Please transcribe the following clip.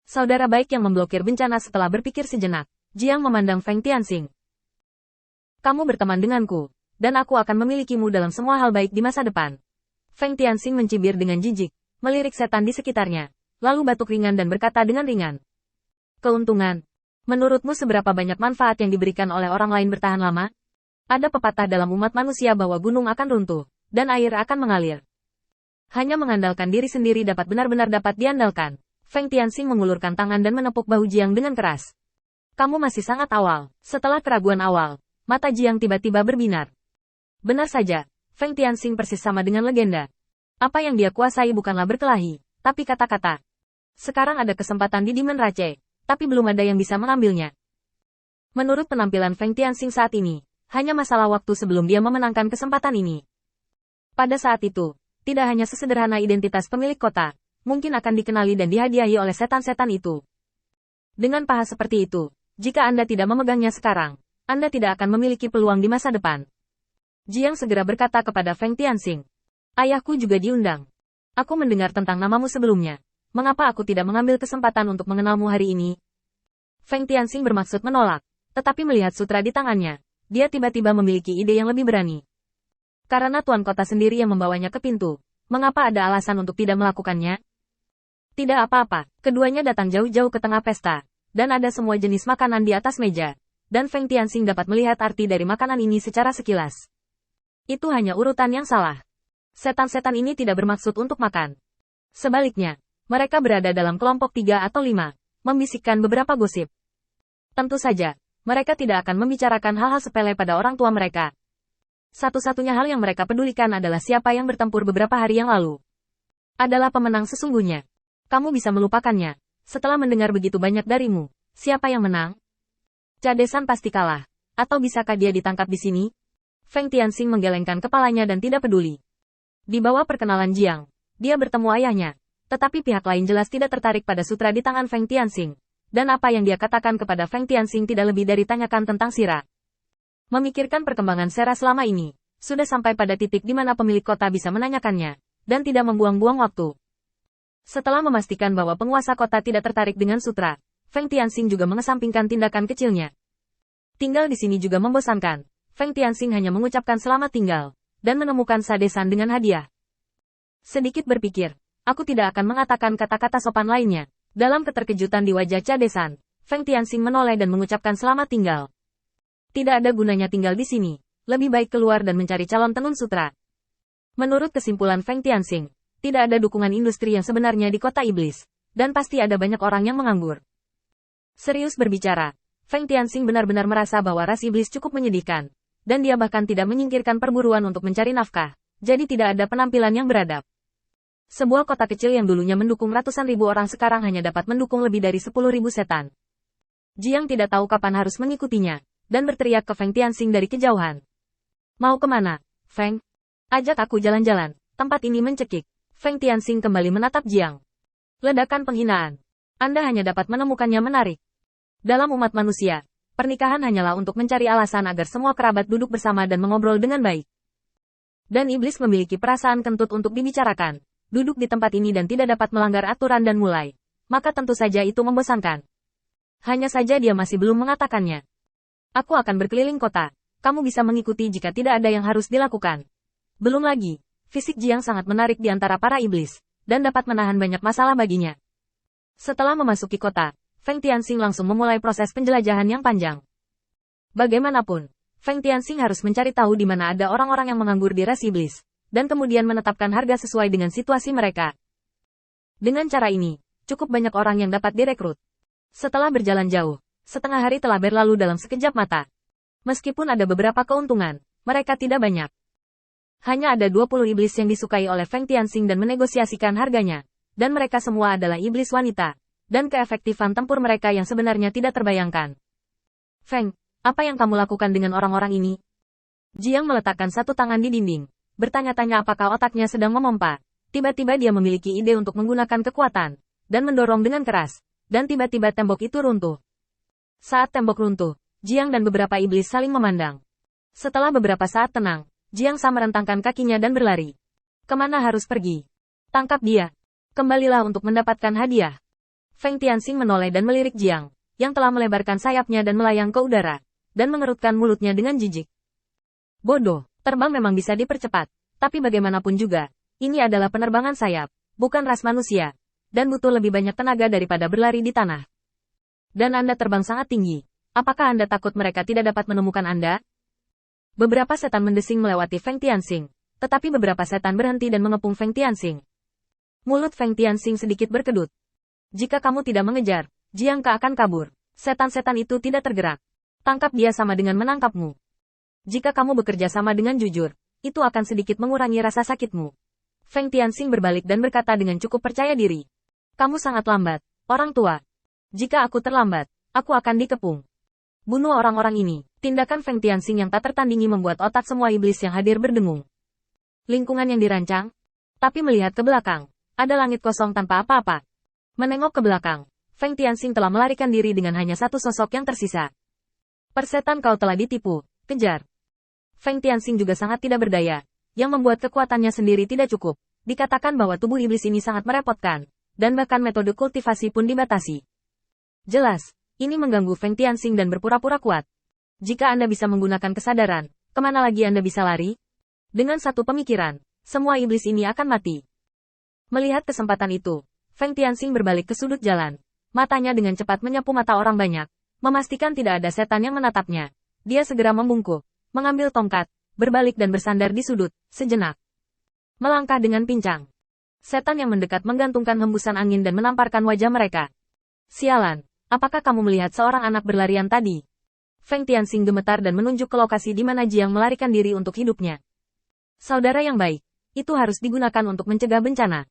Saudara baik yang memblokir bencana. Setelah berpikir sejenak, Jiang memandang Feng Tianxing. Kamu berteman denganku, dan aku akan memilikimu dalam semua hal baik di masa depan. Feng Tianxing mencibir dengan jijik, melirik setan di sekitarnya, lalu batuk ringan dan berkata dengan ringan. Keuntungan. Menurutmu seberapa banyak manfaat yang diberikan oleh orang lain bertahan lama? Ada pepatah dalam umat manusia bahwa gunung akan runtuh, dan air akan mengalir. Hanya mengandalkan diri sendiri benar-benar dapat diandalkan. Feng Tianxing mengulurkan tangan dan menepuk bahu Jiang dengan keras. Kamu masih sangat awal. Setelah keraguan awal, mata Jiang tiba-tiba berbinar. Benar saja, Feng Tianxing persis sama dengan legenda. Apa yang dia kuasai bukanlah berkelahi, tapi kata-kata. Sekarang ada kesempatan di Demon Rache, tapi belum ada yang bisa mengambilnya. Menurut penampilan Feng Tianxing saat ini, hanya masalah waktu sebelum dia memenangkan kesempatan ini. Pada saat itu, tidak hanya sesederhana identitas pemilik kota, mungkin akan dikenali dan dihadiahi oleh setan-setan itu. Dengan paha seperti itu, jika Anda tidak memegangnya sekarang, Anda tidak akan memiliki peluang di masa depan. Jiang segera berkata kepada Feng Tianxing. Ayahku juga diundang. Aku mendengar tentang namamu sebelumnya. Mengapa aku tidak mengambil kesempatan untuk mengenalmu hari ini? Feng Tianxing bermaksud menolak, tetapi melihat sutra di tangannya, dia tiba-tiba memiliki ide yang lebih berani. Karena tuan kota sendiri yang membawanya ke pintu, mengapa ada alasan untuk tidak melakukannya? Tidak apa-apa, keduanya datang jauh-jauh ke tengah pesta, dan ada semua jenis makanan di atas meja, dan Feng Tianxing dapat melihat arti dari makanan ini secara sekilas. Itu hanya urutan yang salah. Setan-setan ini tidak bermaksud untuk makan. Sebaliknya, mereka berada dalam kelompok 3 atau 5, membisikkan beberapa gosip. Tentu saja, mereka tidak akan membicarakan hal-hal sepele pada orang tua mereka. Satu-satunya hal yang mereka pedulikan adalah siapa yang bertempur beberapa hari yang lalu. Adalah pemenang sesungguhnya. Kamu bisa melupakannya. Setelah mendengar begitu banyak darimu, siapa yang menang? Cadesan pasti kalah. Atau bisakah dia ditangkap di sini? Feng Tianxing menggelengkan kepalanya dan tidak peduli. Di bawah perkenalan Jiang, dia bertemu ayahnya. Tetapi pihak lain jelas tidak tertarik pada sutra di tangan Feng Tianxing. Dan apa yang dia katakan kepada Feng Tianxing tidak lebih dari tanyakan tentang Sira. Memikirkan perkembangan Sera selama ini, sudah sampai pada titik di mana pemilik kota bisa menanyakannya, dan tidak membuang-buang waktu. Setelah memastikan bahwa penguasa kota tidak tertarik dengan sutra, Feng Tianxing juga mengesampingkan tindakan kecilnya. Tinggal di sini juga membosankan. Feng Tianxing hanya mengucapkan selamat tinggal, dan menemukan sadesan dengan hadiah. Sedikit berpikir, aku tidak akan mengatakan kata-kata sopan lainnya. Dalam keterkejutan di wajah Cadesan, Feng Tianxing menoleh dan mengucapkan selamat tinggal. Tidak ada gunanya tinggal di sini, lebih baik keluar dan mencari calon tenun sutra. Menurut kesimpulan Feng Tianxing, tidak ada dukungan industri yang sebenarnya di kota iblis, dan pasti ada banyak orang yang menganggur. Serius berbicara, Feng Tianxing benar-benar merasa bahwa ras iblis cukup menyedihkan, dan dia bahkan tidak menyingkirkan perburuan untuk mencari nafkah, jadi tidak ada penampilan yang beradab. Sebuah kota kecil yang dulunya mendukung ratusan ribu orang sekarang hanya dapat mendukung lebih dari 10.000 setan. Jiang tidak tahu kapan harus mengikutinya, dan berteriak ke Feng Tianxing dari kejauhan. Mau kemana, Feng? Ajak aku jalan-jalan, tempat ini mencekik. Feng Tianxing kembali menatap Jiang. Ledakan penghinaan. Anda hanya dapat menemukannya menarik. Dalam umat manusia, pernikahan hanyalah untuk mencari alasan agar semua kerabat duduk bersama dan mengobrol dengan baik. Dan iblis memiliki perasaan kentut untuk dibicarakan. Duduk di tempat ini dan tidak dapat melanggar aturan dan mulai. Maka tentu saja itu membosankan. Hanya saja dia masih belum mengatakannya. Aku akan berkeliling kota. Kamu bisa mengikuti jika tidak ada yang harus dilakukan. Belum lagi, fisik Jiang sangat menarik di antara para iblis, dan dapat menahan banyak masalah baginya. Setelah memasuki kota, Feng Tianxing langsung memulai proses penjelajahan yang panjang. Bagaimanapun, Feng Tianxing harus mencari tahu di mana ada orang-orang yang menganggur di ras iblis, dan kemudian menetapkan harga sesuai dengan situasi mereka. Dengan cara ini, cukup banyak orang yang dapat direkrut. Setelah berjalan jauh, setengah hari telah berlalu dalam sekejap mata. Meskipun ada beberapa keuntungan, mereka tidak banyak. Hanya ada 20 iblis yang disukai oleh Feng Tianxing dan menegosiasikan harganya, dan mereka semua adalah iblis wanita, dan keefektifan tempur mereka yang sebenarnya tidak terbayangkan. Feng, apa yang kamu lakukan dengan orang-orang ini? Jiang meletakkan satu tangan di dinding. Bertanya-tanya apakah otaknya sedang memompa. Tiba-tiba dia memiliki ide untuk menggunakan kekuatan, dan mendorong dengan keras, dan tiba-tiba tembok itu runtuh. Saat tembok runtuh, Jiang dan beberapa iblis saling memandang. Setelah beberapa saat tenang, Jiang Sa merentangkan kakinya dan berlari. Kemana harus pergi? Tangkap dia. Kembalilah untuk mendapatkan hadiah. Feng Tianxing menoleh dan melirik Jiang, yang telah melebarkan sayapnya dan melayang ke udara, dan mengerutkan mulutnya dengan jijik. Bodoh, terbang memang bisa dipercepat, tapi bagaimanapun juga, ini adalah penerbangan sayap, bukan ras manusia, dan butuh lebih banyak tenaga daripada berlari di tanah. Dan Anda terbang sangat tinggi, apakah Anda takut mereka tidak dapat menemukan Anda? Beberapa setan mendesing melewati Feng Tianxing, tetapi beberapa setan berhenti dan mengepung Feng Tianxing. Mulut Feng Tianxing sedikit berkedut. Jika kamu tidak mengejar, Jiang Ke akan kabur. Setan-setan itu tidak tergerak. Tangkap dia sama dengan menangkapmu. Jika kamu bekerja sama dengan jujur, itu akan sedikit mengurangi rasa sakitmu. Feng Tianxing berbalik dan berkata dengan cukup percaya diri. Kamu sangat lambat, orang tua. Jika aku terlambat, aku akan dikepung. Bunuh orang-orang ini. Tindakan Feng Tianxing yang tak tertandingi membuat otak semua iblis yang hadir berdengung. Lingkungan yang dirancang. Tapi melihat ke belakang, ada langit kosong tanpa apa-apa. Menengok ke belakang, Feng Tianxing telah melarikan diri dengan hanya satu sosok yang tersisa. Persetan kau telah ditipu, kejar. Feng Tianxing juga sangat tidak berdaya, yang membuat kekuatannya sendiri tidak cukup. Dikatakan bahwa tubuh iblis ini sangat merepotkan, dan bahkan metode kultivasi pun dibatasi. Jelas, ini mengganggu Feng Tianxing dan berpura-pura kuat. Jika Anda bisa menggunakan kesadaran, kemana lagi Anda bisa lari? Dengan satu pemikiran, semua iblis ini akan mati. Melihat kesempatan itu, Feng Tianxing berbalik ke sudut jalan. Matanya dengan cepat menyapu mata orang banyak, memastikan tidak ada setan yang menatapnya. Dia segera membungkuk, mengambil tongkat, berbalik dan bersandar di sudut, sejenak. Melangkah dengan pincang. Setan yang mendekat menggantungkan hembusan angin dan menamparkan wajah mereka. Sialan, apakah kamu melihat seorang anak berlarian tadi? Feng Tianxing gemetar dan menunjuk ke lokasi di mana Jiang melarikan diri untuk hidupnya. Saudara yang baik, itu harus digunakan untuk mencegah bencana.